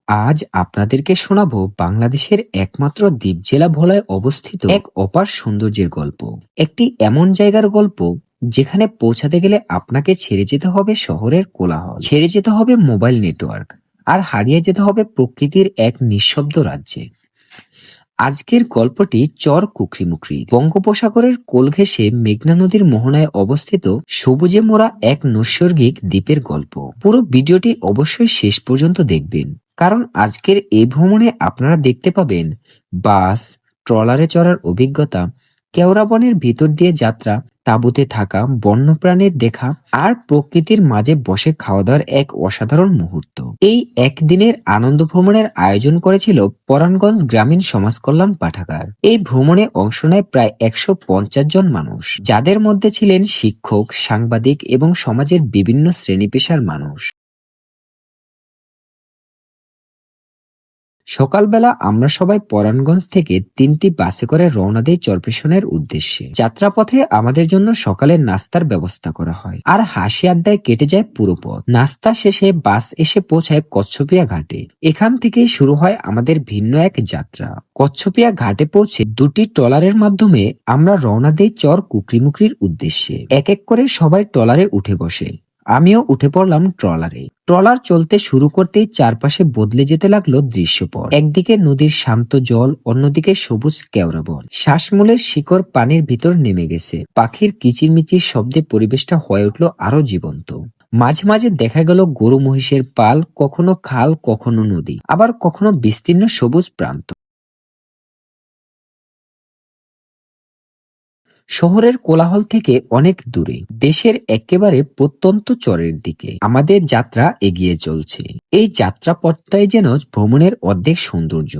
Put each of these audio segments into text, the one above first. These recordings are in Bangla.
আজ আপনাদেরকে শোনাবো বাংলাদেশের একমাত্র দ্বীপ জেলা ভোলায় অবস্থিত এক অপার সৌন্দর্যের গল্প। একটি এমন জায়গার গল্প যেখানে পৌঁছাতে গেলে আপনাকে ছেড়ে যেতে হবে শহরের কোলাহল, ছেড়ে যেতে হবে মোবাইল নেটওয়ার্ক, আর হারিয়ে যেতে হবে প্রকৃতির এক নিঃশব্দ রাজ্যে। আজকের গল্পটি চর কুকরিমুকরি, বঙ্গোপসাগরের কোল ঘেঁষে মেঘনা নদীর মোহনায় অবস্থিত সবুজে মোড়া এক নৈসর্গিক দ্বীপের গল্প। পুরো ভিডিওটি অবশ্যই শেষ পর্যন্ত দেখবেন, কারণ আজকের এই ভ্রমণে আপনারা দেখতে পাবেন বাস, ট্রলারে চড়ার অভিজ্ঞতা, কেওড়া বনের ভিতর দিয়ে যাত্রা, তাঁবুতে থাকা, বন্যপ্রাণীর দেখা, আর প্রকৃতির মাঝে বসে খাওয়া দাওয়ার এক অসাধারণ মুহূর্ত। এই একদিনের আনন্দ ভ্রমণের আয়োজন করেছিল পরাণগঞ্জ গ্রামীণ সমাজ কল্যাণ পাঠাগার। এই ভ্রমণে অংশ নেয় প্রায় 150 জন মানুষ, যাদের মধ্যে ছিলেন শিক্ষক, সাংবাদিক এবং সমাজের বিভিন্ন শ্রেণী পেশার মানুষ। সকালবেলা আমরা সবাই পরাণগঞ্জ থেকে 3টি বাসে করে রওনা দেই চরপেশনের উদ্দেশ্যে। যাত্রাপথে আমাদের জন্য সকালের নাস্তার ব্যবস্থা করা হয়, আর হাসি আড্ডায় কেটে যায় পুরো পথ। নাস্তা শেষে বাস এসে পৌঁছায় কচ্ছপিয়া ঘাটে। এখান থেকেই শুরু হয় আমাদের ভিন্ন এক যাত্রা। কচ্ছপিয়া ঘাটে পৌঁছে 2টি ট্রলারের মাধ্যমে আমরা রওনা দেই চর কুকরিমুকরির উদ্দেশ্যে। এক এক করে সবাই ট্রলারে উঠে বসে, আমিও উঠে পড়লাম ট্রলারে। ট্রলার চলতে শুরু করতেই চারপাশে বদলে যেতে লাগলো দৃশ্যপট। একদিকে নদীর শান্ত জল, অন্যদিকে সবুজ কেওড়া বন। শ্বাসমূলের শিকড় পানির ভিতর নেমে গেছে। পাখির কিচিরমিচির শব্দে পরিবেশটা হয়ে উঠল আরো জীবন্ত। মাঝে মাঝে দেখা গেল গরু মহিষের পাল, কখনো খাল, কখনো নদী, আবার কখনো বিস্তীর্ণ সবুজ প্রান্ত। শহরের কোলাহল থেকে অনেক দূরে, দেশের একেবারে প্রত্যন্ত চরের দিকে আমাদের যাত্রা এগিয়ে চলছে। এই যাত্রাপথটাই যেন ভ্রমণের অর্ধেক সৌন্দর্য।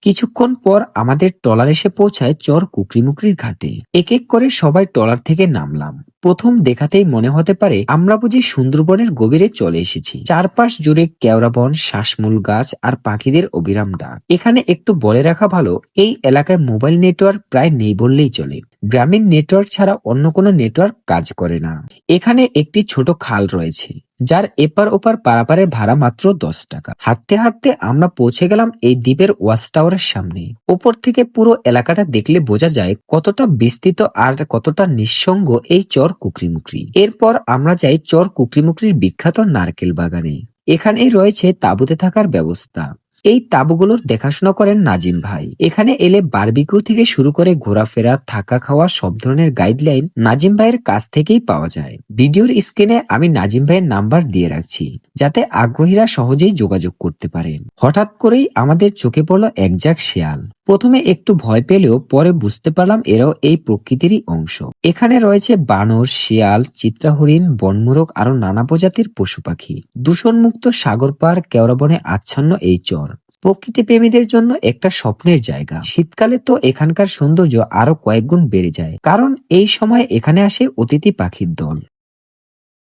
কিছুক্ষণ পর আমাদের ট্রলার এসে পৌঁছায় চর কুকরিমুকরির ঘাটে। এক এক করে সবাই ট্রলার থেকে নামলাম। প্রথম দেখাতেই মনে হতে পারে আমরা বুঝি সুন্দরবনের গভীরে চলে এসেছি। চারপাশ জুড়ে কেওড়া বন, শ্বাসমূল গাছ আর পাখিদের অবিরাম ডাক। এখানে একটু বলে রাখা ভালো, এই এলাকায় মোবাইল নেটওয়ার্ক প্রায় নেই বললেই চলে। গ্রামীণ নেটওয়ার্ক ছাড়া অন্য কোনো নেটওয়ার্ক কাজ করে না। এখানে একটি ছোট খাল রয়েছে, যার এপার ওপার পারাপারের ভাড়া মাত্র 10 টাকা। হাঁটতে হাঁটতে আমরা পৌঁছে গেলাম এই দ্বীপের ওয়াচ টাওয়ারের সামনে। ওপর থেকে পুরো এলাকাটা দেখলে বোঝা যায় কতটা বিস্তৃত আর কতটা নিঃসঙ্গ এই চর কুকরিমুকরি। এরপর আমরা যাই চর কুকরিমুকরির বিখ্যাত নারকেল বাগানে। এখানেই রয়েছে তাঁবুতে থাকার ব্যবস্থা। এই তাঁবুগুলোর দেখাশোনা করেন নাজিম ভাই। এখানে এলে বারবিকিউ থেকে শুরু করে ঘোরাফেরা, থাকা, খাওয়া সব ধরনের গাইডলাইন নাজিম ভাইয়ের কাছ থেকেই পাওয়া যায়। ভিডিওর স্ক্রিনে আমি নাজিম ভাইয়ের নাম্বার দিয়ে রাখছি, যাতে আগ্রহীরা সহজেই যোগাযোগ করতে পারেন। হঠাৎ করেই আমাদের চোখে পড়ল এক ঝাঁক শেয়াল। প্রথমে একটু ভয় পেলেও পরে বুঝতে পারলাম এরাও এই প্রকৃতিরই অংশ। এখানে রয়েছে বানর, শিয়াল, চিত্রাহরিণ, বনমোরগ, আরো নানা প্রজাতির পশু পাখি। দূষণমুক্ত সাগর পার, কেওড়া বনে আচ্ছন্ন এই চর প্রকৃতি প্রেমীদের জন্য একটা স্বপ্নের জায়গা। শীতকালে তো এখানকার সৌন্দর্য আরো কয়েক গুণ বেড়ে যায়, কারণ এই সময় এখানে আসে অতিথি পাখির দল।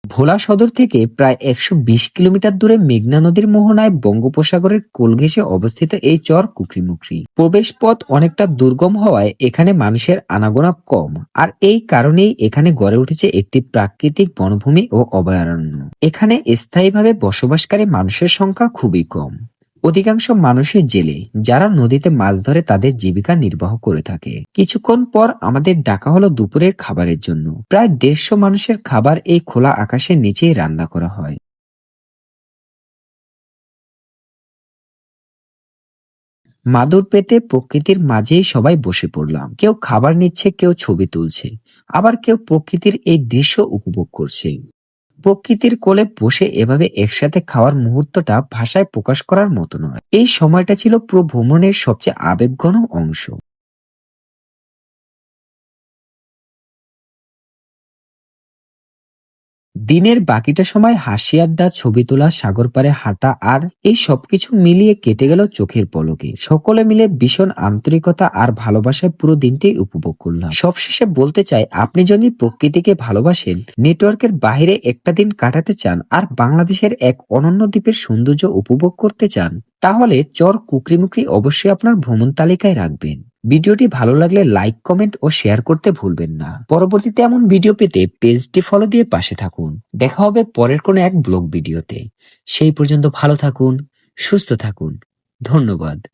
ভোলা সদর থেকে প্রায় 120 কিলোমিটার দূরে মেঘনা নদীর মোহনায় বঙ্গোপসাগরের কোল ঘেঁষে অবস্থিত এই চর কুকরিমুকরি। প্রবেশ পথ অনেকটা দুর্গম হওয়ায় এখানে মানুষের আনাগোনা কম, আর এই কারণেই এখানে গড়ে উঠেছে একটি প্রাকৃতিক বনভূমি ও অভয়ারণ্য। এখানে স্থায়ীভাবে বসবাসকারী মানুষের সংখ্যা খুবই কম। অধিকাংশ মানুষই জেলে, যারা নদীতে মাছ ধরে তাদের জীবিকা নির্বাহ করে থাকে। কিছুক্ষণ পর আমাদের ডাকা হলো দুপুরের খাবারের জন্য। প্রায় 150 মানুষের খাবার এই খোলা আকাশের নিচেই রান্না করা হয়। মাদুর পেতে প্রকৃতির মাঝেই সবাই বসে পড়লাম। কেউ খাবার নিচ্ছে, কেউ ছবি তুলছে, আবার কেউ প্রকৃতির এই দৃশ্য উপভোগ করছে। প্রকৃতির কোলে বসে এভাবে একসাথে খাওয়ার মুহূর্তটা ভাষায় প্রকাশ করার মতো নয়। এই সময়টা ছিল পুরো ভ্রমণের সবচেয়ে আবেগঘন অংশ। দিনের বাকিটা সময় হাসি আড্ডা, ছবি তোলা, সাগর পাড়ে হাঁটা, আর এই সবকিছু মিলিয়ে কেটে গেল চোখের পলকে। সকলে মিলে ভীষণ আন্তরিকতা আর ভালোবাসায় পুরো দিনটি উপভোগ করলাম। সবশেষে বলতে চাই, আপনি যদি প্রকৃতিকে ভালোবাসেন, নেটওয়ার্কের বাইরে একটা দিন কাটাতে চান, আর বাংলাদেশের এক অনন্য দ্বীপের সৌন্দর্য উপভোগ করতে চান, তাহলে চর কুকরিমুকরি অবশ্যই আপনার ভ্রমণ তালিকায় রাখবেন। ভিডিওটি ভালো লাগলে লাইক, কমেন্ট ও শেয়ার করতে ভুলবেন না। পরবর্তীতে এমন ভিডিও পেতে পেজটি ফলো দিয়ে পাশে থাকুন। দেখা হবে পরের কোনো এক ব্লগ ভিডিওতে। সেই পর্যন্ত ভালো থাকুন, সুস্থ থাকুন। ধন্যবাদ।